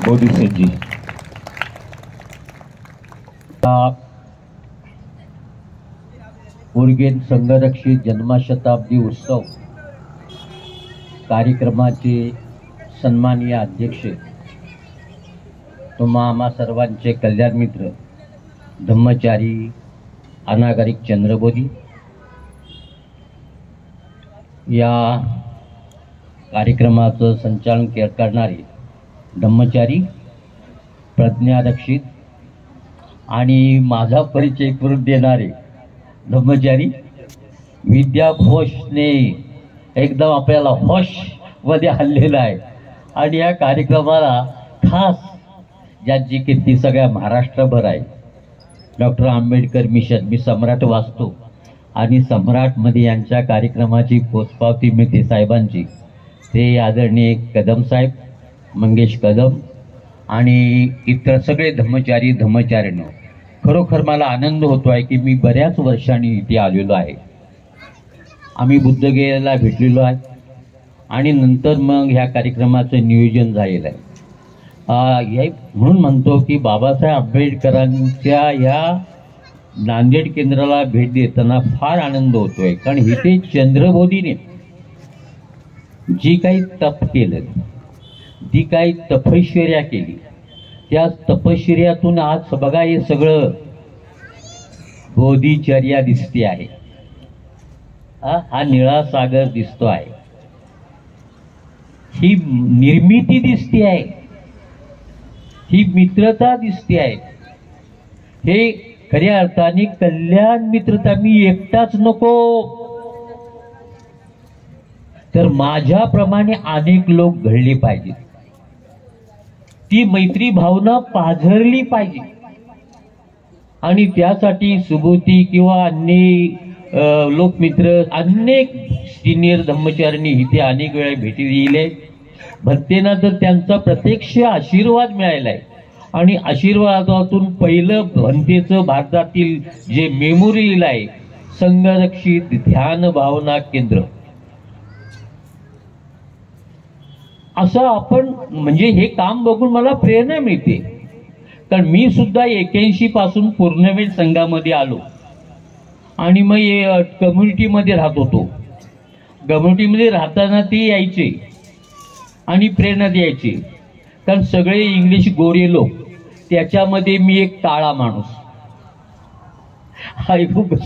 बोधिसत्वजी उर्गेन संघरक्षित जन्मशताब्दी उत्सव कार्यक्रमाचे सन्माननीय अध्यक्ष, तुम्हा आम्हा सर्वांचे कल्याण मित्र धम्मचारी अनागरिक चंद्रबोधी, या कार्यक्रमाचं संचालन करणारे धम्मचारी प्रज्ञारक्षित आणि माझा परिचय करून देणारे धम्मचारी विद्याघोषने एकदम आपल्याला होश मध्ये हल्लेला आहे। आणि या कार्यक्रमाला खास ज्यांची कीर्ती सगळ्या महाराष्ट्रभर आहे, डॉक्टर आंबेडकर मिशन, मी सम्राट वाचतो आणि सम्राटमध्ये यांच्या कार्यक्रमाची पोचपावती मिळते साहेबांची, ते आदरणीय कदम साहेब, मंगेश कदम आणि इतर सगळे धम्मचारींनो, खरोखर मला आनंद होतो आहे की मी बऱ्याच वर्षांनी इथे आलेलो आहे। आम्ही बुद्धगयेला भेटलेलो आहे आणि नंतर मग ह्या कार्यक्रमाचं नियोजन झालेलं आहे। म्हणून म्हणतो की बाबासाहेब आंबेडकरांच्या या नांदेड केंद्राला भेट देताना फार आनंद होतोय, कारण इथे चंद्रबोधीने जी काही तप केलं, जी काही तपश्चर्या केली, त्या तपश्चर्यातून आज बघा हे सगळं बोधिचर्या दिसते आहे। हा निळा सागर दिसतो आहे, ही निर्मिती दिसते आहे, ही मित्रता दिसते आहे। हे खऱ्या अर्थाने कल्याण मित्रता। मी एकटाच नको तर माझ्याप्रमाणे अनेक लोक घडले पाहिजेत, ती मैत्री भावना पाझरली पाहिजे। आणि त्यासाठी सुबोधी किंवा अन्य लोकमित्र, अनेक सिनियर धम्मचाऱ्यांनी इथे अनेक वेळा भेटी दिले, भक्तांना तर त्यांचा प्रत्यक्ष आशीर्वाद मिळाला आहे। आणि आशीर्वादातून पहिलं भंतेचं भारतातील जे मेमोरियल आहे, संघरक्षित ध्यान भावना केंद्र, असं आपण म्हणजे हे काम बघून मला प्रेरणा मिळते। कारण मी सुद्धा 81 पासून पूर्णवेळ संघामध्ये आलो आणि मग कम्युनिटीमध्ये राहत होतो। कम्युनिटीमध्ये राहताना ते यायचे आणि प्रेरणा द्यायचे, कारण सगळे इंग्लिश गोरे लोक, त्याच्यामध्ये मी एक काळा माणूस,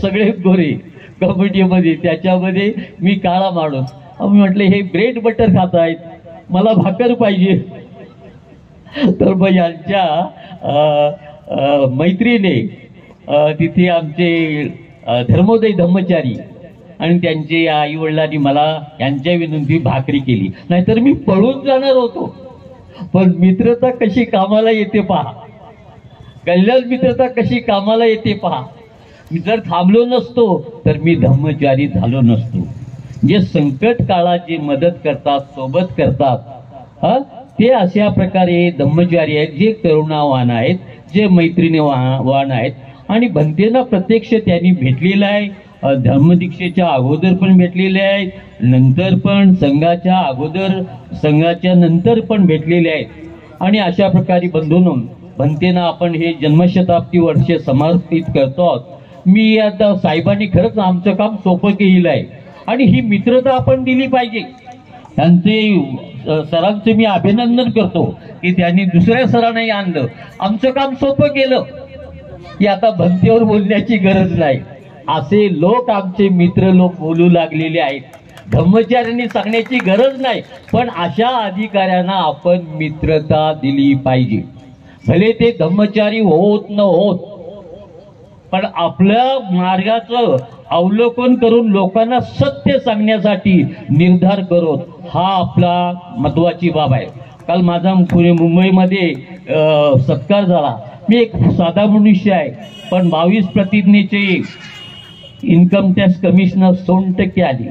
सगळे गोरे कम्युनिटीमध्ये, त्याच्यामध्ये मी काळा माणूस। मी म्हटलं हे ब्रेड बटर खात आहेत, मला भाकर पाहिजे। तर मग यांच्या मैत्रीने तिथे आमचे धर्मोदय धम्मचारी आणि त्यांचे आई वडिलांनी मला यांच्या विनंती भाकरी केली, नाहीतर मी पळून जाणार होतो। पण मित्रता कशी कामाला येते पहा, कल्याण मित्रता कशी कामाला येते पहा। मी जर थांबलो नसतो तर मी धम्मचारी झालो नसतो। जे संकट काळात जे मदत करतात, सोबत करतात, ते अशा प्रकारे धम्मचारी आहेत, जे करुणावान आहेत, जे मैत्रीने वान आहेत। आणि भंतेना प्रत्यक्ष त्यांनी भेटलेलं आहे, धर्मदीक्षेच्या अगोदर पण भेटलेले आहेत, नंतर पण संघाच्या अगोदर, संघाच्या नंतर पण भेटलेले आहेत। आणि अशा प्रकारे बंधूंनो, भंतेना आपण हे जन्मशताब्दी वर्ष समर्पित करतो आहोत। मी आता साहेबांनी खरंच आमचं काम सोपं केलेलं आहे आणि ही मित्रता आपण दिली पाहिजे। त्यांचे सरांचे मी अभिनंदन करतो की त्यांनी दुसऱ्या सरांनाही आणलं, आमचं काम सोपं केलं की आता भंतेवर बोलण्याची गरज नाही। असे लोक आमचे मित्र लोक बोलू लागलेले आहेत, धम्मचाऱ्यांनी सांगण्याची गरज नाही। पण अशा अधिकाऱ्यांना आपण मित्रता दिली पाहिजे, भले ते धम्मचारी होत न होत, पण आपल्या मार्गाचं अवलोकन करून लोकांना सत्य सांगण्यासाठी निर्धार करो, हा आपला महत्वाची बाब आहे। काल माझा मुंबईमध्ये सत्कार झाला। मी एक साधा मनुष्य आहे, पण 22 प्रतिज्ञेचे इन्कम टॅक्स कमिशनर 100% आले,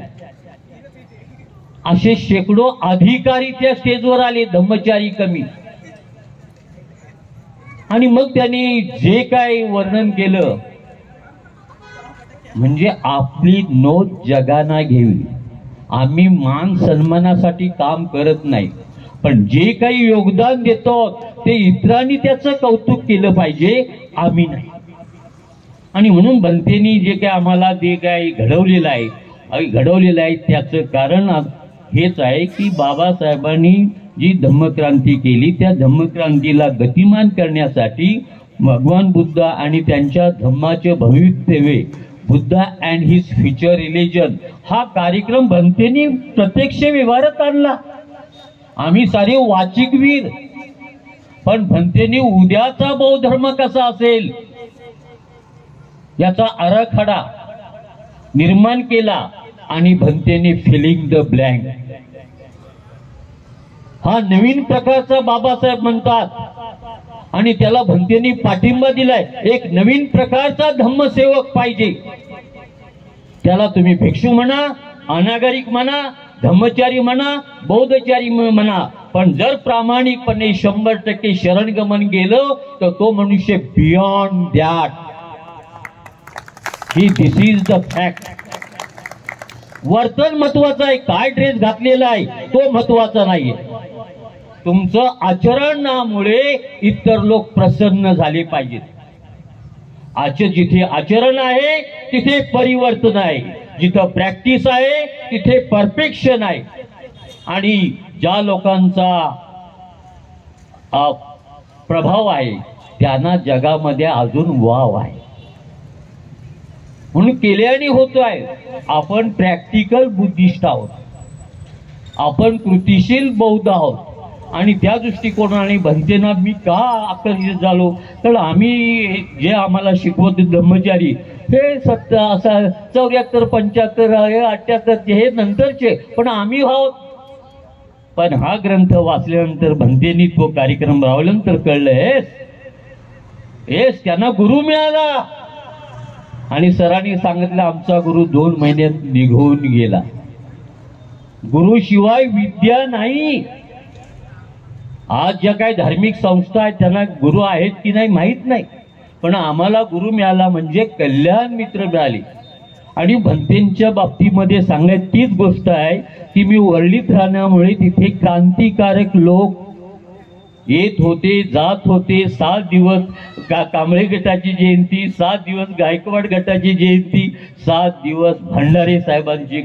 असे शेकडो अधिकारी त्या स्टेजवर आले, धम्मचारी कमी। आणि मग त्यांनी जे काय वर्णन केलं, म्हणजे आपली नोंद जगाना घ्यावी। आम्ही मान सन्मानासाठी काम करत नाही, पण जे काही योगदान देतो ते इतरांनी त्याचं कौतुक केलं पाहिजे, आम्ही नाही. आणि म्हणून बनतेनी जे काय आम्हाला जे काय घडवलेलं आहे त्याचं कारण हेच आहे की बाबासाहेबांनी जी धम्मक्रांती केली त्या धम्मक्रांतीला गतिमान करण्यासाठी भगवान बुद्ध आणि त्यांच्या धम्माचे भवितव्य, Buddha and his future religion, हा कार्यक्रम बनतेनी प्रत्यक्ष व्यवहारात आणला. आम्ही सारे वाचिकवीर, पण भंतेनी उद्याचा बौद्ध धर्म कसा असेल याचा आराखडा निर्माण केला आणि भंतेने फिलिंग द ब्लँक हा नवीन प्रकारचा बाबासाहेब म्हणतात आणि त्याला भंतेनी पाठिंबा दिलाय. एक नवीन प्रकारचा धम्मसेवक पाहिजे. त्याला तुम्ही भिक्षू म्हणा, अनागरिक म्हणा, धम्मचारी म्हणा, बौद्धचारी म्हणा, पण जर प्रामाणिकपणे 100% शरणगमन गेलं तर तो मनुष्य beyond that. This is the fact. वर्तन महत्वाचं आहे, काय ड्रेस घातलेला आहे तो महत्वाचा नाहीये. तुमचं आचरणामुळे इतर लोक प्रसन्न झाले पाहिजेत. जिथे आचरण आहे तिथे परिवर्तन आहे, जिथं प्रॅक्टिस आहे तिथे परफेक्शन आहे. आणि ज्या लोकांचा प्रभाव आहे त्यांना जगामध्ये अजून वाव आहे. म्हणून केल्याने होतो आहे. आपण प्रॅक्टिकल बुद्धिस्ट आहोत, आपण कृतिशील बौद्ध आहोत. आणि त्या दृष्टिकोनाने भंतेना मी का आकर्षित झालो, तर आम्ही जे आम्हाला शिकवत ब्रह्मचारी हे 74, 75, 78 हे नंतरचे, पण आम्ही आहोत. पण हा ग्रंथ वाचल्यानंतर भंतेनी तो कार्यक्रम राबवल्यानंतर कळलं हेच त्यांना गुरु मिळाला. आणि सरांनी सांगितलं आमचा गुरु 2 महिन्यात निघून गेला. गुरु शिवाय विद्या नाही. आज ज्या काही धार्मिक संस्था आहेत त्यांना गुरु आहेत की नाही माहित नाही, पण आम्हाला गुरु मिळाला म्हणजे कल्याण मित्र मिळाले. आणि भंतेंच्या बाबतीमध्ये सांगायची तीच गोष्ट आहे की मी वर्लीत राहण्यामुळे तिथे क्रांतिकारक लोक येत होते, जात होते. 7 दिवस कांबळे गटाची जयंती, 7 दिवस गायकवाड गटाची जयंती, 7 दिवस भंडारे साहेबांची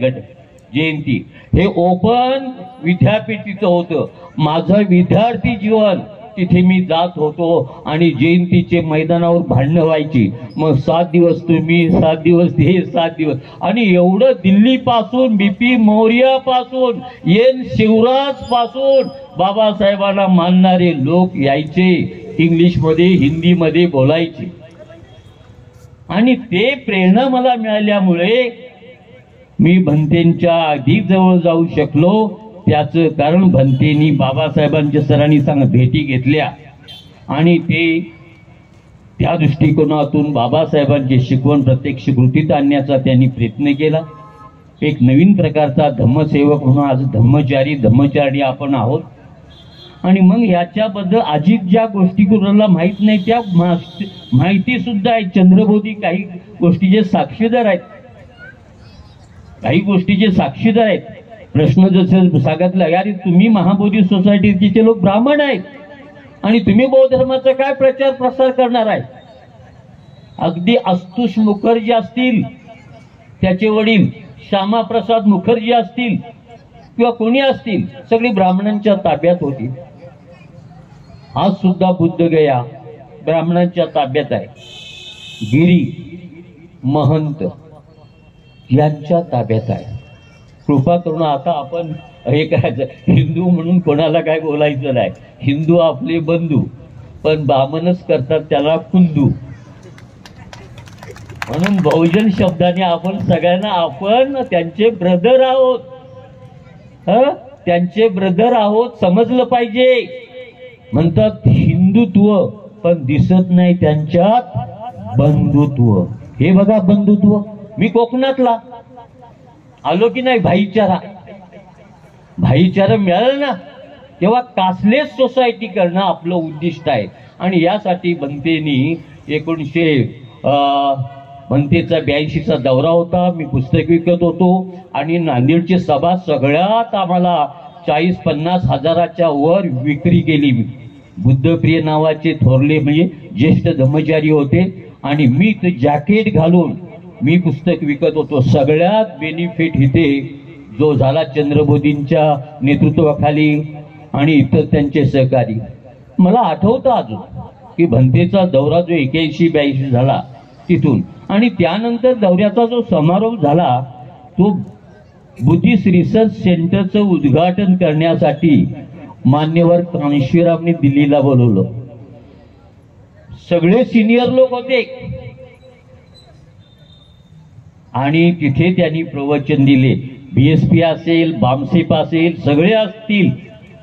जयंती. हे ओपन विद्यापीठ तिथं होतं. माझं विद्यार्थी जीवन तिथे मी जात होतो आणि जयंतीचे मैदानावर भांडणं व्हायची. मग 7 दिवस तुम्ही, 7 दिवस हे, 7 दिवस. आणि एवढं दिल्ली पासून, BP मौर्य पासून, एन शिवराज पासून बाबासाहेबांना मानणारे लोक यायचे, इंग्लिशमध्ये हिंदीमध्ये बोलायचे. आणि ते प्रेरणा मला मिळाल्यामुळे मी भंतेंच्या अगदी जवळ जाऊ शकलो. त्याचं कारण भंतेनी बाबासाहेबांच्या सरांनी भेटी घेतल्या आणि ते त्या दृष्टिकोनातून बाबासाहेबांची शिकवण प्रत्यक्ष कृतीत आणण्याचा त्यांनी प्रयत्न केला. एक नवीन प्रकारचा धम्मसेवक म्हणून आज धम्मचारी आपण आहोत. आणि मग याच्याबद्दल अधिक ज्या गोष्टी कुणाला माहीत नाही त्या माहिती सुद्धा आहेत. चंद्रबोधी काही गोष्टीचे साक्षीदार आहेत, काही गोष्टीचे साक्षीदार आहेत. प्रश्न जसं सांगितलं, यार तुम्ही महाबोधी सोसायटीचे लोक ब्राह्मण आहेत आणि तुम्ही बौद्ध धर्माचा काय प्रचार प्रसार करणार आहे. अगदी आशुतोष मुखर्जी असतील, त्याचे वडील श्यामाप्रसाद मुखर्जी असतील किंवा कोणी असतील, सगळी ब्राह्मणांच्या ताब्यात होती. आज सुद्धा बुद्धगया ब्राह्मणांच्या ताब्यात आहे. गिरी महंत यांच्या ताब्यात आहे. कृपा करून आता आपण हे करायचं, हिंदू म्हणून कोणाला काय बोलायचं नाही. हिंदू आपले बंधू, पण ब्राह्मणच करतात त्याला कुंदू. म्हणून बहुजन शब्दाने आपण सगळ्यांना आपण त्यांचे ब्रदर आहोत, त्यांचे ब्रदर आहोत समजलं पाहिजे. म्हणतात हिंदुत्व, पण दिसत नाही त्यांच्यात बंधुत्व. हे बघा बंधुत्व. मी कोकणातला आलो की नाही, भाईचारा मिळाला ना, तेव्हा कास्टलेस सोसायटी करणं आपलं उद्दिष्ट आहे. आणि यासाठी भंतेनी 1982चा 82चा दौरा होता. मी पुस्तक विकत होतो आणि नांदेडची सभा सगळ्यात आम्हाला 40-50 हजाराच्या वर विक्री केली. बुद्धप्रिय नावाचे थोरले म्हणजे ज्येष्ठ धम्मचारी होते आणि मी ते जॅकेट घालून मी पुस्तक विकत होतो. सगळ्यात बेनिफिट इथे जो झाला चंद्रबोधींच्या नेतृत्वाखाली आणि इतर त्यांचे सहकारी. मला आठवतं अजून की भंतेचा दौरा जो 81-82 झाला तिथून, आणि त्यानंतर दौऱ्याचा जो समारोप झाला तो बुद्धिस्ट रिसर्च सेंटरचं उद्घाटन करण्यासाठी मान्यवर कांशीरामने दिल्लीला बोलवलं. सगळे सिनियर लोक होते आणि तिथे त्यांनी प्रवचन दिले. BSP असेल, बामसेप असेल, सगळे असतील.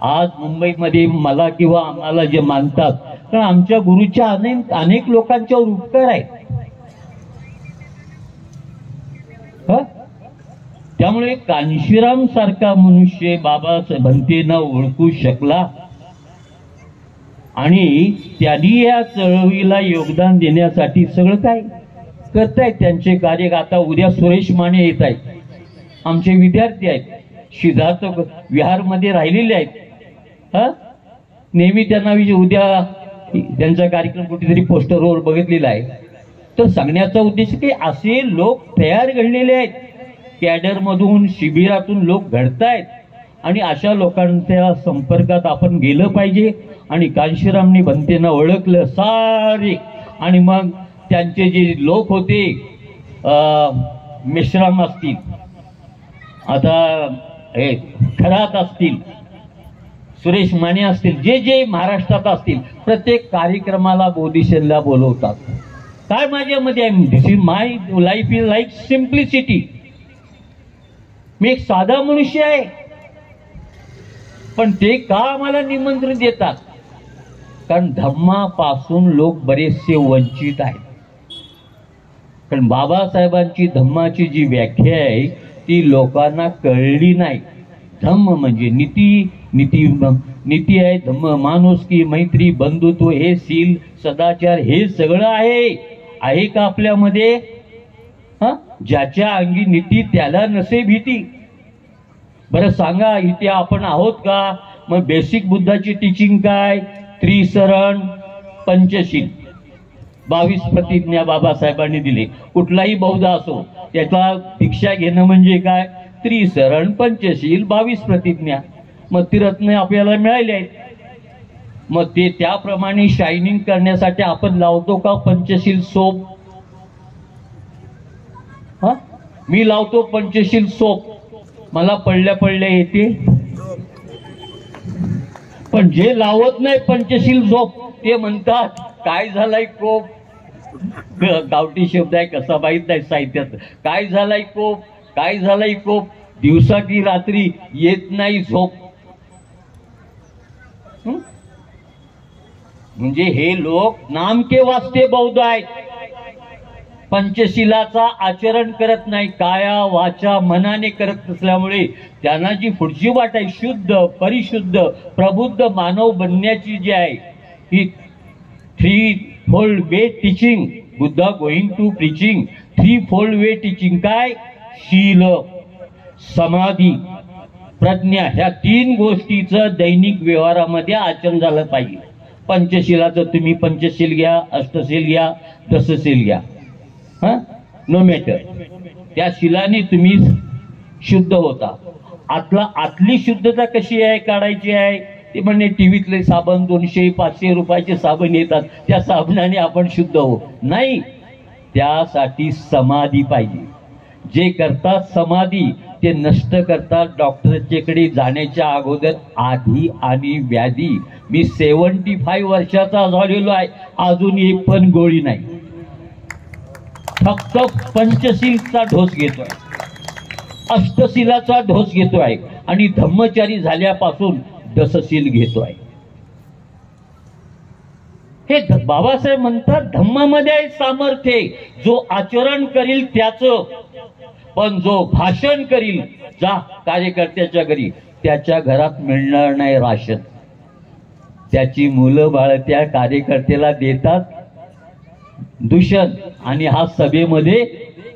आज मुंबईमध्ये मला किंवा आम्हाला जे मानतात, कारण आमच्या गुरुच्या अनेक लोकांच्यावर उपकार आहेत. त्यामुळे कांशीराम सारखा मनुष्य बाबासाहेब भंतेंना ओळखू शकला आणि त्यांनी या चळवळीला योगदान देण्यासाठी सगळं काय करतायत. त्यांचे कार्य आता उद्या सुरेश माने येत आहेत, आमचे विद्यार्थी आहेत, सिद्धार्थ विहारमध्ये राहिलेले आहेत. नेहमी त्यांना उद्या त्यांचा कार्यक्रम कुठेतरी पोस्टरवर बघितलेला आहे. तर सांगण्याचा उद्देश की असे लोक तयार घडलेले आहेत, कॅडर मधून शिबिरातून लोक घडतायत आणि अशा लोकांच्या संपर्कात आपण गेलं पाहिजे. आणि कांशीरामनी भंतेंना ओळखलं सारे, आणि मग त्यांचे जे लोक होते, मेश्राम असतील, आता हे खरात असतील, सुरेश माने असतील, जे जे महाराष्ट्रात असतील, प्रत्येक कार्यक्रमाला बोधिसत्वला बोलवतात. काय माझ्यामध्ये आहे, this is my life is like simplicity. मी एक साधा मनुष्य आहे, पण ते का आम्हाला निमंत्रण देतात? कारण धम्मापासून लोक बरेचसे वंचित आहेत. कारण बाबासाहेबांची धम्माची जी व्याख्या आहे ती लोकांना कळली नाही. धम्म म्हणजे नीती आहे, धम्म माणुसकी, मैत्री, बंधुत्व, हे शील, सदाचार, हे सगळं आहे का आपल्यामध्ये? ज्याच्या अंगी नीती त्याला नसे भीती. बरं सांगा, इथे आपण आहोत का? मग बेसिक बुद्धाची टीचिंग काय? त्रिसरण, पंचशील, 22 प्रतिज्ञा बाबासाहेबांनी दिले. कुठलाही बौद्ध असो त्याला दीक्षा घेणं म्हणजे काय? त्रिसरण, पंचशील, 22 प्रतिज्ञा. मग त्रिरत्न आपल्याला मिळाले आहेत. मग ते त्याप्रमाणे शायनिंग करण्यासाठी आपण लावतो का पंचशील सोप? मी लावतो पंचशील सोप, मला पडल्या येते. पण जे लावत नाही पंचशील सोप ते म्हणतात काय झालाय कोप. गावठी शब्द आहे, कसा माहित नाही साहित्यात. काय झालाय कोप, काय झालाय कोप, दिवसा की रात्री येत नाही झोप. म्हणजे हे लोक नामके वास्ते बौद्ध आहेत, पंचशिलाचा आचरण करत नाही, काया वाचा मनाने करत नसल्यामुळे त्यांना जी पुढची वाट आहे शुद्ध, परिशुद्ध, प्रबुद्ध मानव बनण्याची जी आहे ही 3-fold way teaching. Buddha going to preaching 3-fold way teaching. काय? शील, समाधी, प्रज्ञा, ह्या 3 गोष्टीचं दैनिक व्यवहारामध्ये आचरण झालं पाहिजे. पंचशिलाचं तुम्ही पंचशील घ्या, अष्टशील घ्या, दशशील घ्या, नो मॅटर, त्या शिलाने तुम्ही शुद्ध होता. आतली शुद्धता कशी आहे काढायची आहे ते म्हणजे टीव्हीतले साबण 200-500 रुपयाचे साबण येतात, त्या साबणाने आपण शुद्ध हो नाही. त्यासाठी समाधी पाहिजे. जे करतात समाधी ते नष्ट करतात डॉक्टरच्याकडे जाण्याच्या अगोदर आधी आणि व्याधी. मी 75 वर्षाचा झालेलो आहे, अजून एक पण गोळी नाही. फक्त पंचशीलचा ढोस घेतोय, अष्टशिलाचा ढोस घेतोय आणि धम्मचारी झाल्यापासून दशशील घेतोय. हे बाबासाहेब म्हणतात धम्मामध्ये सामर्थ्य, जो आचरण करील त्याचं, पण जो भाषण करील जा कार्यकर्त्याच्या घरी, त्याच्या घरात मिळणार नाही राशन. त्याची मुलं बाळ त्या कार्यकर्त्याला देतात दूषण, आणि हा सभेमध्ये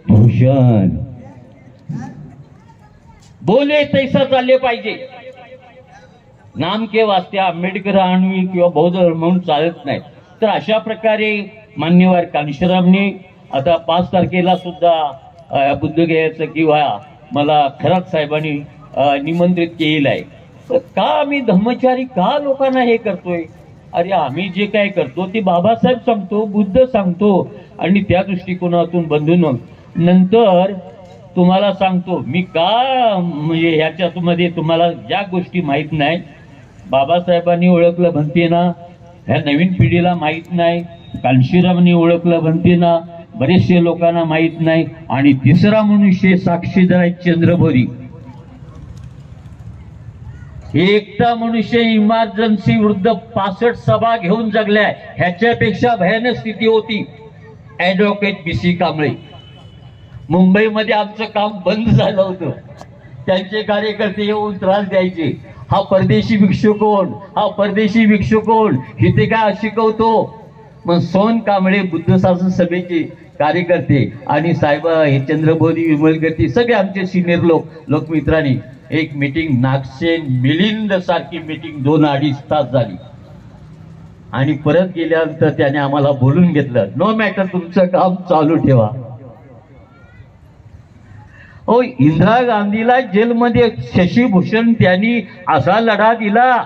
भूषण. बोले तैसा चालले पाहिजे. नाम के वास्ते आंबेडकर आणवी किंवा बौद्ध धर्म म्हणून चालत नाही. तर अशा प्रकारे मान्यवर कांशीरामनी आता 5 तारखेला सुद्धा बुद्धगयाचं किंवा मला खरात साहेबांनी निमंत्रित केलेलं आहे. तर का आम्ही धम्मचारी का लोकांना हे करतोय? अरे आम्ही जे काय करतो ते बाबासाहेब सांगतो, बुद्ध सांगतो, आणि त्या दृष्टिकोनातून बंधून नंतर तुम्हाला सांगतो मी का म्हणजे ह्याच्यामध्ये तुम्हाला ज्या गोष्टी माहीत नाही बाबासाहेबांनी ओळखलं म्हणते ना, ह्या नवीन पिढीला माहीत नाही, कांशीरामांनी ओळखलं म्हणते ना, बरेचसे लोकांना माहीत नाही. आणि तिसरा मनुष्य साक्षीदार आहे चंद्रभोरी. एकटा मनुष्य इमर्जन्सी विरुद्ध 65 सभा घेऊन जगलाय. ह्याच्यापेक्षा भयानक स्थिती होती. ऍडव्होकेट BC कांबळे मुंबईमध्ये आमचं काम बंद झालं होतं. त्यांचे कार्यकर्ते येऊन त्रास द्यायचे, हा परदेशी भिक्षू कोण, हा परदेशी भिक्षू कोण, इथे काय शिकवतो. मग सोन कांबळे बुद्ध शासन सभेचे कार्यकर्ते आणि साहेब हे चंद्रभोरी विमलकर्ती सगळे आमचे सिनियर लोकमित्रांनी एक मीटिंग, नागसेन मिलिंद सारखी मीटिंग 2-2.5 तास झाली. आणि परत गेल्यानंतर त्याने आम्हाला बोलून घेतलं, नो मॅटर तुमचं काम चालू ठेवा. हो, इंदिरा गांधीला जेलमध्ये शशीभूषण त्यांनी असा लढा दिला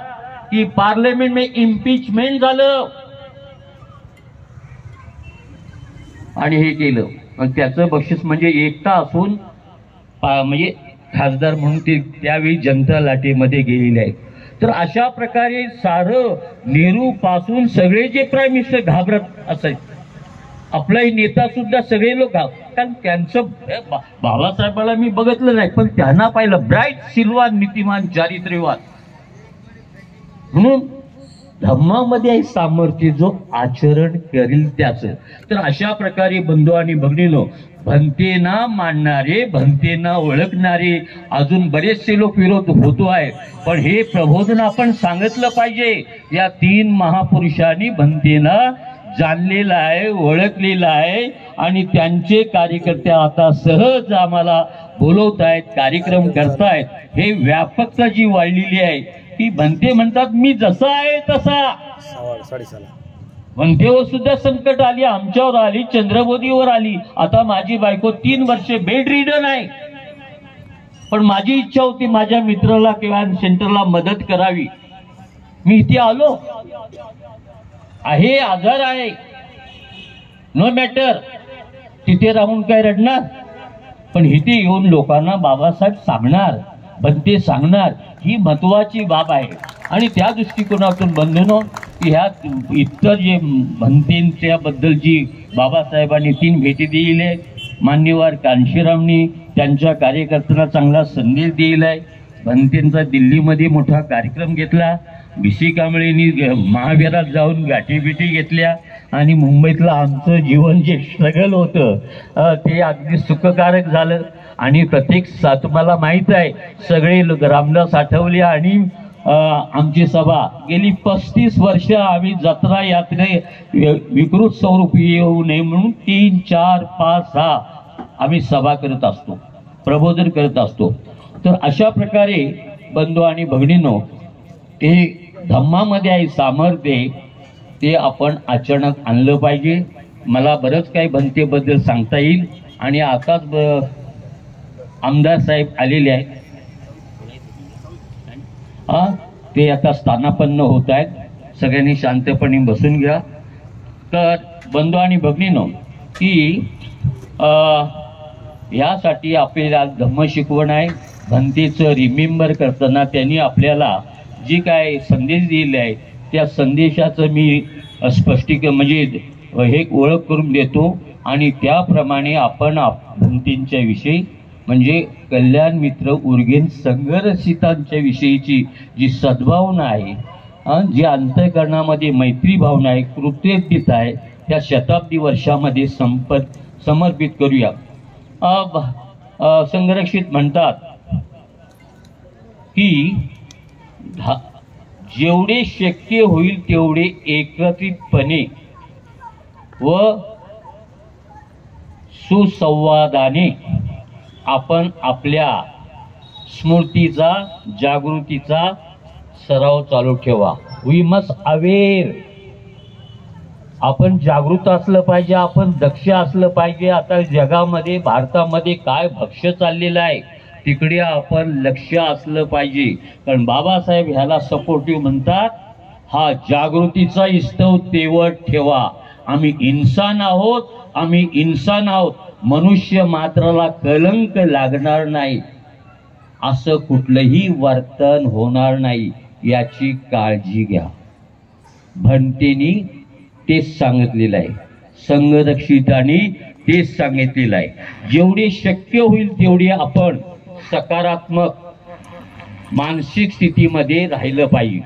की पार्लमेंट में इम्पीचमेंट झालं आणि हे केलं. मग त्याचं बक्षीस म्हणजे एकटा असून म्हणजे खासदार म्हणून ते त्यावेळी जनता लाटेमध्ये गेलेले आहेत. तर अशा प्रकारे सारं नेहरू पासून सगळे जे प्राईम मिनिस्टर घाबरत असायचे. आपलाही नेता सुद्धा सगळे लोक, कारण त्यांचं बाबासाहेबाला मी बघितलं नाही पण त्यांना पाहिलं ब्राईट, सिल्वान, नीतिमान, चारित्र्यवान. म्हणून धम्मामध्ये आहे सामर्थ्य, जो आचरण करील त्याचं. तर अशा प्रकारे बंधू आणि भगिनीनो, भंतेना मानणारे, भंतेना ओळखणारे अजून बरेचसे लोक विरोध होतो आहे. पण हे प्रबोधन आपण सांगितलं पाहिजे. या 3 महापुरुषांनी भंतेना जाणलेलं आहे, ओळखलेलं आहे आणि त्यांचे कार्यकर्ते आता सहज आम्हाला बोलवत आहेत, कार्यक्रम करतायत. हे व्यापकता जी वाढलेली आहे ती भंते म्हणतात मी जसा आहे तसा. भंतेवर सुद्धा संकट आली, आमच्यावर आली, चंद्रबोधीवर आली. आता माझी बायको 3 वर्षे बेड रिडन आहे. पण माझी इच्छा होती माझ्या मित्राला किंवा सेंटरला मदत करावी. मी इथे आलो, आहे आजार आहे, नो मॅटर, तिथे राहून काय रडणार. पण इथे येऊन लोकांना बाबासाहेब सांगणार, भंते सांगणार, ही महत्वाची बाब आहे. आणि त्या दृष्टिकोनातून बंधूंनो, ह्या इतर जे भंतेंच्या बद्दल जी बाबासाहेबांनी 3 भेटी दिलेल्या आहेत, मान्यवर कांशीरामनी त्यांच्या कार्यकर्त्यांना चांगला संदेश दिलेला आहे. भंतेंचा दिल्लीमध्ये मोठा कार्यक्रम घेतला. BC कांबळेंनी महावीरात जाऊन गाठीबिटी घेतल्या आणि मुंबईतलं आमचं जीवन जे स्ट्रगल होतं ते अगदी सुखकारक झालं. आणि प्रत्येक तुम्हाला माहीत आहे सगळे रामदास आठवले आणि आमची सभा गेली 35 वर्ष आम्ही जत्रा यात्रे विकृत स्वरूप येऊ नये म्हणून 3, 4, 5, 6 आम्ही सभा करत असतो, प्रबोधन करत असतो. तर अशा प्रकारे बंधू आणि भगिनींनो, ते धम्मामध्ये आहे सामर्थ्य, ते आपण आचरणात आणलं पाहिजे. मला बरंच काही भंतेबद्दल सांगता येईल. आणि आताच आमदार साहेब आलेले आहेत, ते आता स्थानापन्न होत आहेत. सगळ्यांनी शांतपणे बसून घ्या. तर बंधू आणि भगिनींनो, की यासाठी आपल्याला धम्म शिकवण आहे. भंतेचं रिमेंबर करताना त्यांनी आपल्याला जी काय संदेश दिले आहे त्या संदेशाचं मी स्पष्टीकरण म्हणजे हे ओळख करून देतो. आणि त्याप्रमाणे आपण भंतेंच्या विषयी म्हणजे कल्याण मित्र उर्गेन संघरसितांच्या विषयीची जी सद्भावना आहे, जी अंतःकरणामध्ये मैत्री भावना आहे, कृतज्ञता आहे, त्या शताब्दी वर्षामध्ये समर्पित करूया. संरक्षित म्हणतात की जेवढे शक्य होईल तेवढे एकत्रितपणे व सुसंवादाने आपण आपल्या स्मृतीचा, जागृतीचा, सराव चालू ठेवा. We must aware. आपण जागृत असलं पाहिजे, आपण दक्ष असलं पाहिजे. आता जगामध्ये भारतामध्ये काय भक्ष्य चाललेलं आहे तिकडे आपण लक्ष असलं पाहिजे. कारण बाबासाहेब ह्याला सपोर्टिव्ह म्हणतात, हा जागृतीचा स्तव तेवत ठेवा. आम्ही इन्सान आहोत, आम्ही इन्सान आहोत. मनुष्य मात्राला कलंक लागणार नाही, असं कुठलंही वर्तन होणार नाही याची काळजी घ्या. भंतेनी तेच सांगितलेलं आहे, संघरक्षितांनी तेच सांगितलेलं आहे. जेवढे शक्य होईल तेवढे आपण सकारात्मक मानसिक स्थितीमध्ये राहिलं पाहिजे.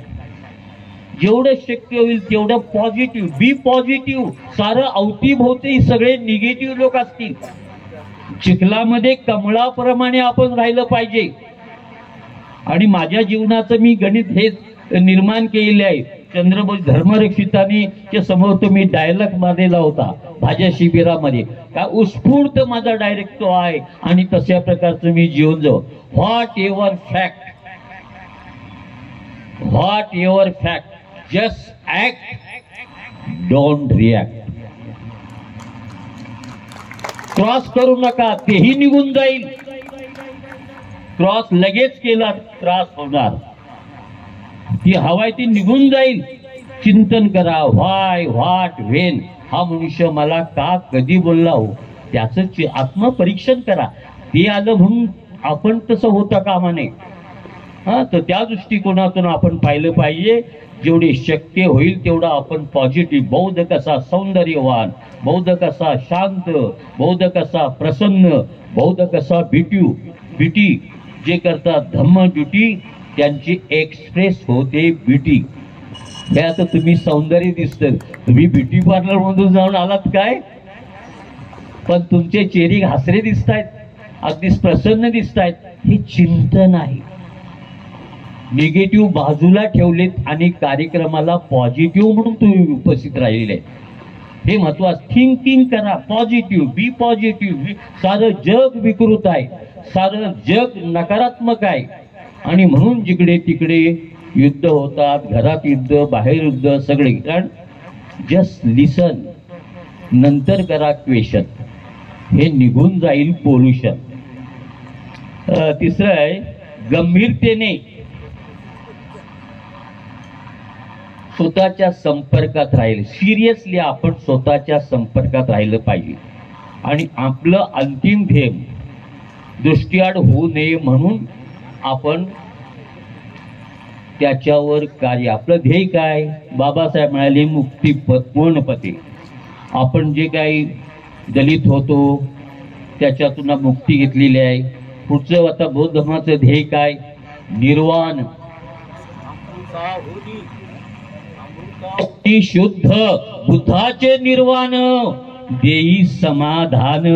जेवढं शक्य होईल तेवढं पॉझिटिव्ह, बी पॉझिटिव्ह. सारं अवतीभोवती सगळे निगेटिव्ह लोक असतील. चिखलामध्ये कमळाप्रमाणे आपण राहिलं पाहिजे. आणि माझ्या जीवनाचं मी गणित हे निर्माण केलेले आहे. चंद्रबोस धर्मरक्षितांनी च्या समोर तो मी डायलॉग मारलेला होता भाज्या शिबिरामध्ये. का उत्स्फूर्त माझा डायरेक्ट तो आहे आणि तशा प्रकारचं मी जीवन जाऊ. What ever fact, what ever fact, just act, don't react. Cross करू नका, तेही निघून जाईल. क्रॉस लगेच केला त्रास होणार. ती हवाय ती निघून जाईल. चिंतन करा, व्हाय, व्हॉट, व्हेन. हा मनुष्य मला का कधी बोलला हो, त्याचं आत्मपरीक्षण करा. ते आलं म्हणून आपण तसं होता कामा नये. तर त्या दृष्टिकोनातून आपण पाहिलं पाहिजे. जेवढे शक्य होईल तेवढा आपण पॉझिटिव्ह. बौद्ध कसा सौंदर्यवान, बौद्ध कसा शांत, बौद्ध कसा प्रसन्न, बौद्ध कसा बिटी जे करतात धम्म ड्युटी त्यांची एक्सप्रेस होते बिटी. हे आता तुम्ही सौंदर्य दिसतं, तुम्ही ब्युटी पार्लर मधून जाऊन आलात काय, पण तुमचे चेहरे हसरे दिसतायत, अगदीच प्रसन्न दिसतायत. हे चिंतन आहे. निगेटिव्ह बाजूला ठेवलेत आणि कार्यक्रमाला पॉझिटिव्ह म्हणून तुम्ही उपस्थित राहिलेले. हे महत्वाचं. थिंकिंग करा पॉझिटिव्ह, बी पॉझिटिव्ह. सारं जग विकृत आहे, सारं जग नकारात्मक आहे. आणि म्हणून जिकडे तिकडे युद्ध होतात, घरात युद्ध, बाहेर युद्ध, सगळे. कारण जस्ट लिसन, नंतर करा क्वेश्चन. हे निघून जाईल पोल्युशन. तिसरं आहे गंभीरतेने स्वतःच्या संपर्कात राहिले. सिरियसली आपण स्वतःच्या संपर्कात राहिलं पाहिजे. आणि आपलं अंतिम ध्येय दृष्टीआड होऊ नये म्हणून आपण त्याच्यावर कार्य. आपलं ध्येय काय, बाबासाहेब म्हणाले मुक्ती पूर्णपते. आपण जे काही दलित होतो त्याच्यातून मुक्ती घेतलेली आहे. पुढचं आता बौद्ध धर्माचं ध्येय काय, निर्वाण, शुद्ध बुद्धाचे निर्वाण, देई समाधान.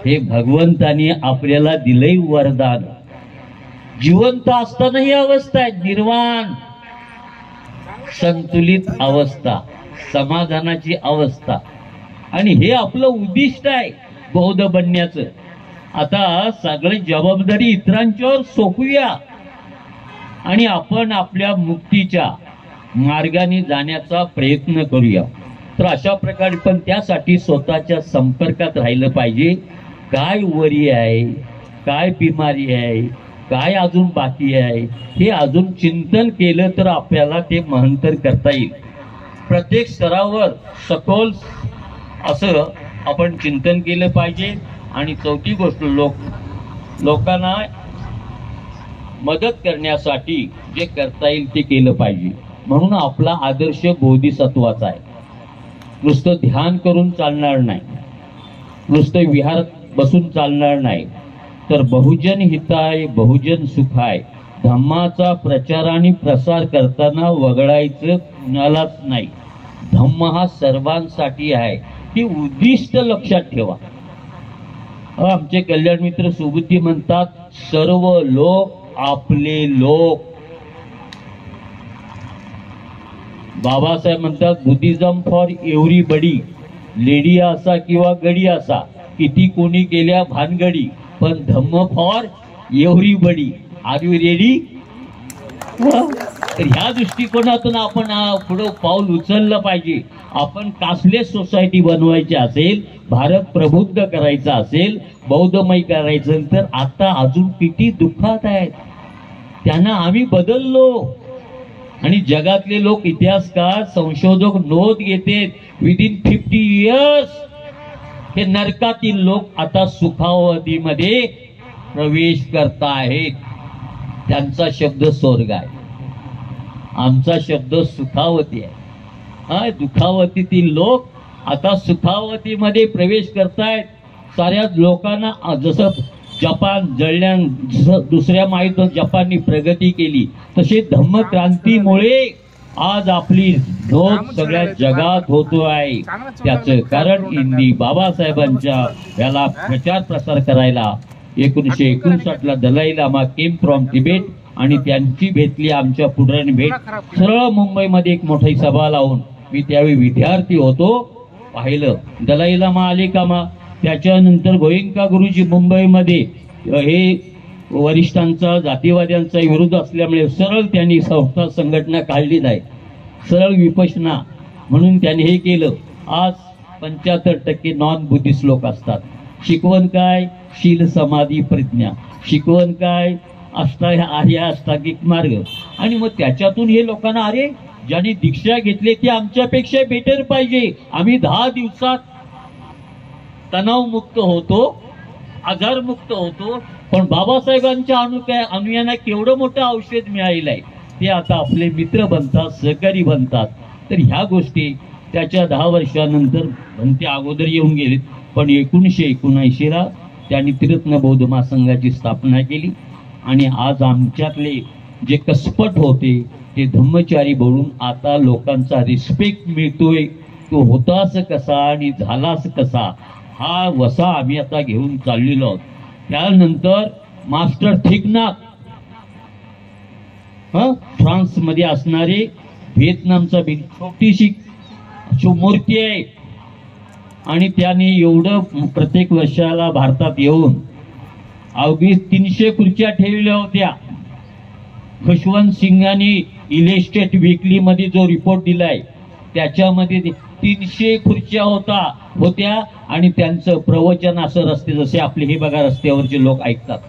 हे भगवंताने आपल्याला दिलंय वरदान. जिवंत असताना ही अवस्था आहे निर्वाण, संतुलित अवस्था, समाधानाची अवस्था. आणि हे आपलं उद्दिष्ट आहे बौद्ध बनण्याचं. आता सगळी जबाबदारी इतरांच्यावर सोपूया आणि आपण आपल्या मुक्तीच्या मार्गाने जाण्याचा प्रयत्न करूया. तर अशा प्रकारे पण त्यासाठी स्वतःच्या संपर्कात राहिलं पाहिजे. काय वरी आहे, काय बिमारी आहे, काय अजून बाकी आहे, हे अजून चिंतन केलं तर आपल्याला ते महंतर करता येईल. प्रत्येक स्तरावर सखोल असं आपण चिंतन केलं पाहिजे. आणि चौथी गोष्ट, लोकांना मदत करण्यासाठी जे करता येईल ते केलं पाहिजे. म्हणून आपला आदर्श बोधिसत्वाचा आहे. नुसतं ध्यान करून चालणार नाही, नुसतं विहारात बसून चालणार नाही, तर बहुजन हिताय बहुजन सुखाय धम्माचा प्रचार आणि प्रसार करताना वगळायचं कुणालाच नाही. धम्म हा सर्वांसाठी आहे. ही उद्दिष्ट लक्षात ठेवा. आमचे कल्याण मित्र सुबुद्धी म्हणतात, सर्व लोक आपले लोक. बाबासाहेब म्हणतात, बुद्धिझम फॉर एव्हरीबडी. लेडी असा किंवा गडी असा, किती कोणी केल्या भानगडी, पण Dhamma for everybody. Are you ready? तर ह्या दृष्टिकोनातून आपण पुढे पाऊल उचललं पाहिजे. आपण कास्टलेस सोसायटी बनवायची असेल, भारत प्रबुद्ध करायचा असेल, बौद्धमय करायचं, तर आता अजून किती दुःखात आहेत. त्यांना आम्ही बदललो. आणि जगातले लोक, इतिहासकार, संशोधक नोंद घेतात विदिन 50 इयर्स हे नरकातील लोक आता सुखावतीमध्ये प्रवेश करतायत. त्यांचा शब्द स्वर्ग आहे, आमचा शब्द सुखावती आहे. दुखावतीतील लोक आता सुखावतीमध्ये प्रवेश करतायत. साऱ्या लोकांना, जसं जपान जळल्या, दुसऱ्या महायुद्धात जपानने प्रगती केली, तसे धम्मक्रांतीमुळे आज आपली नोंद सगळ्या जगात होतो आहे. त्याचं कारण हिंदी बाबासाहेबांच्या याला प्रचार प्रसार करायला 1959 दलाई लामा केम फ्रॉम तिबेट आणि त्यांची भेटली आमच्या पुढाऱ्यांनी भेट. सरळ मुंबईमध्ये एक मोठी सभा लावून, मी त्यावेळी विद्यार्थी होतो, पाहिलं दलाई लामा आले कामा. त्याच्यानंतर गोयंका गुरुजी मुंबईमध्ये हे वरिष्ठांचा जातीवाद्यांचा विरोध असल्यामुळे सरळ त्यांनी संस्था संघटना काढली नाही, सरळ विपश्यना म्हणून त्यांनी हे केलं. आज 75% नॉन बुद्धिस्ट लोक असतात. शिकवण काय? शील समाधी प्रज्ञा. शिकवण काय? अष्टांगिक मार्ग. आणि मग त्याच्यातून हे लोकांना, अरे ज्यांनी दीक्षा घेतली ते आमच्यापेक्षा बेटर पाहिजे. आम्ही 10 दिवसात तणावमुक्त होतो, आजारमुक्त होतो. पण बाबासाहेबांच्या अनुयायांना केवढं मोठं औषध मिळालेलं आहे. ते आता आपले मित्र बनतात, सहकारी बनतात. तर ह्या गोष्टी त्याच्या 10 वर्षानंतर भंते अगोदर येऊन गेलेत. पण 1979 त्यांनी त्रिरत्न बौद्ध महासंघाची स्थापना केली. आणि आज आमच्यातले जे कसपट होते ते धम्मचारी बोलून आता लोकांचा रिस्पेक्ट मिळतोय. तो होताच कसा आणि झालाच कसा, हा वसा आम्ही आता घेऊन चाललेलो आहोत. त्यानंतर मास्टर थिकनाथ, फ्रान्स मध्ये असणारे, व्हिएतनामचा छोटीशी मूर्ती आहे. आणि त्याने एवढं प्रत्येक वर्षाला भारतात येऊन अवघी 300 खुर्च्या ठेवल्या होत्या. खुशवंत सिंगांनी इलेस्टेट वीकली मध्ये जो रिपोर्ट दिलाय त्याच्यामध्ये 300 खुर्च्या होत्या. आणि त्यांचं प्रवचन असं, रस्ते जसे आपले हे बघा रस्त्यावरचे लोक ऐकतात,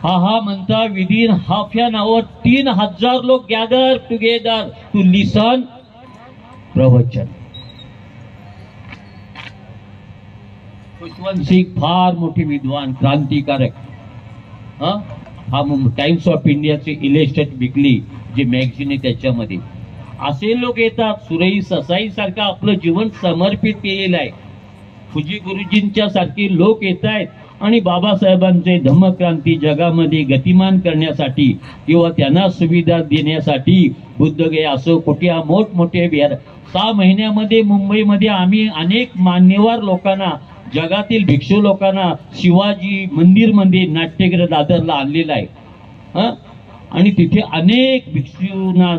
हा म्हणता विदिन हाफ एन आवर 3000 लोक गॅदर टुगेदर टू लिसन प्रवचन. खुशवंत सिंग फार मोठे विद्वान, क्रांतिकारक. हा टाइम्स ऑफ इंडियाचे इलेस्टेट वीकली जे मॅगझिन आहे त्याच्यामध्ये असे लोक येतात. सुरई ससाई सारखं आपलं जीवन समर्पित केलेलं आहे. फुजी गुरुजींच्या सारखे लोक येत आहेत. आणि बाबासाहेबांचे धम्मक्रांती जगामध्ये गतिमान करण्यासाठी किंवा त्यांना सुविधा देण्यासाठी बुद्धगया असो, कुठे मोठमोठे विहार. 6 महिन्यामध्ये मुंबईमध्ये आम्ही अनेक मान्यवर लोकांना, जगातील भिक्षू लोकांना शिवाजी मंदिर मध्ये नाट्यगृह दादरला आणलेलं आहे. आणि तिथे अनेक भिक्षूंना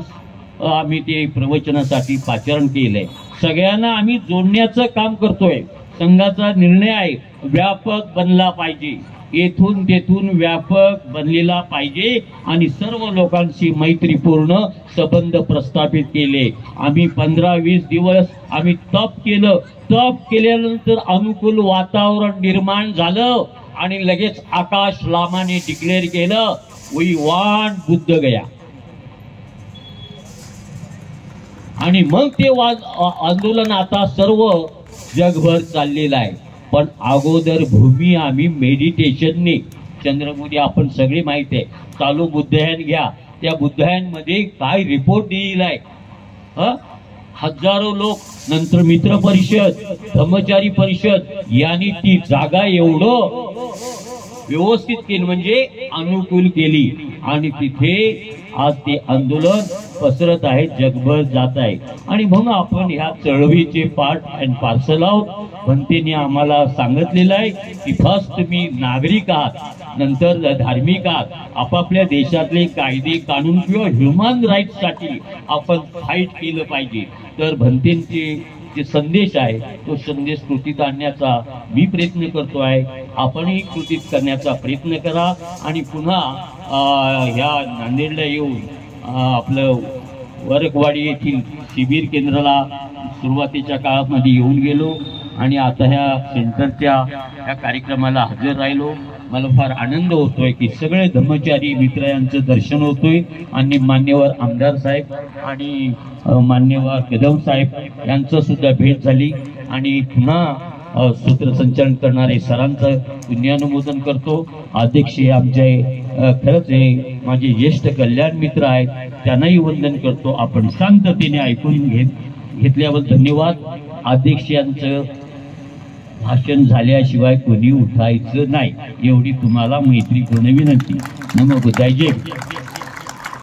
आम्ही ते प्रवचनासाठी पाचारण केलंय. सगळ्यांना आम्ही जोडण्याचं काम करतोय. संघाचा निर्णय आहे व्यापक बनला पाहिजे, येथून तेथून व्यापक बनलेला पाहिजे. आणि सर्व लोकांशी मैत्रीपूर्ण संबंध प्रस्थापित केले. आम्ही 15-20 दिवस आम्ही तप केलं. तप केल्यानंतर अनुकूल वातावरण निर्माण झालं आणि लगेच आकाश लामाने डिक्लेअर केलं, वी वॉन्ट बुद्ध गया. आणि मग ते आंदोलन आता सर्व जगभर चाललेलं आहे. पण अगोदर भूमी आम्ही मेडिटेशनने, चंद्रमोदी आपण सगळे माहिती आहे, चालू बुद्धयान घ्या, त्या बुद्धयानमध्ये काय रिपोर्ट दिलेला आहे. हजारो लोक, नंतर मित्र परिषद, धम्मचारी परिषद यांनी ती जागा एवढं व्यवस्थित केली, म्हणजे अनुकूल केली. आणि तिथे आज ते आंदोलन पसरत आहे, जगभर जात आहे. आणि म्हणून आपण ह्या चळवळीचे पार्ट अँड पार्सल आहोत. भंतेने आम्हाला सांगितलेलं आहे की फर्स्ट तुम्ही नागरिक आहात, नंतर धार्मिक आहात. आपापल्या देशातले कायदे कानून किंवा ह्युमन राईट्स साठी आपण फाईट केलं पाहिजे. तर भंतेंचे जे संदेश आहे तो संदेश कृतीत आणण्याचा मी प्रयत्न करतो आहे. आपणही कृतीत करण्याचा प्रयत्न करा. आणि पुन्हा ह्या नांदेडला येऊन आपलं वरकवाडी येथील शिबिर केंद्राला सुरुवातीच्या काळामध्ये येऊन गेलो आणि आता ह्या सेंटरच्या ह्या कार्यक्रमाला हजर राहिलो. मला फार आनंद होतोय की सगळे धर्मचारी मित्र यांचं दर्शन होतोय आणि मान्यवर आमदार साहेब आणि मान्यवर कदम साहेब यांचं सुद्धा भेट झाली आणि पुन्हा सूत्रसंचालन करणारे सरांचं पुण्यानुमोदन करतो. अध्यक्ष आमचे खरंच हे माझे ज्येष्ठ कल्याण मित्र आहेत, त्यांनाही वंदन करतो. आपण शांततेने ऐकून घेतल्यावर धन्यवाद. अध्यक्ष यांचं भाषण झाल्याशिवाय कोणी उठायचं नाही एवढी तुम्हाला मैत्रीपूर्ण विनंती. नमो बुद्धाय. जय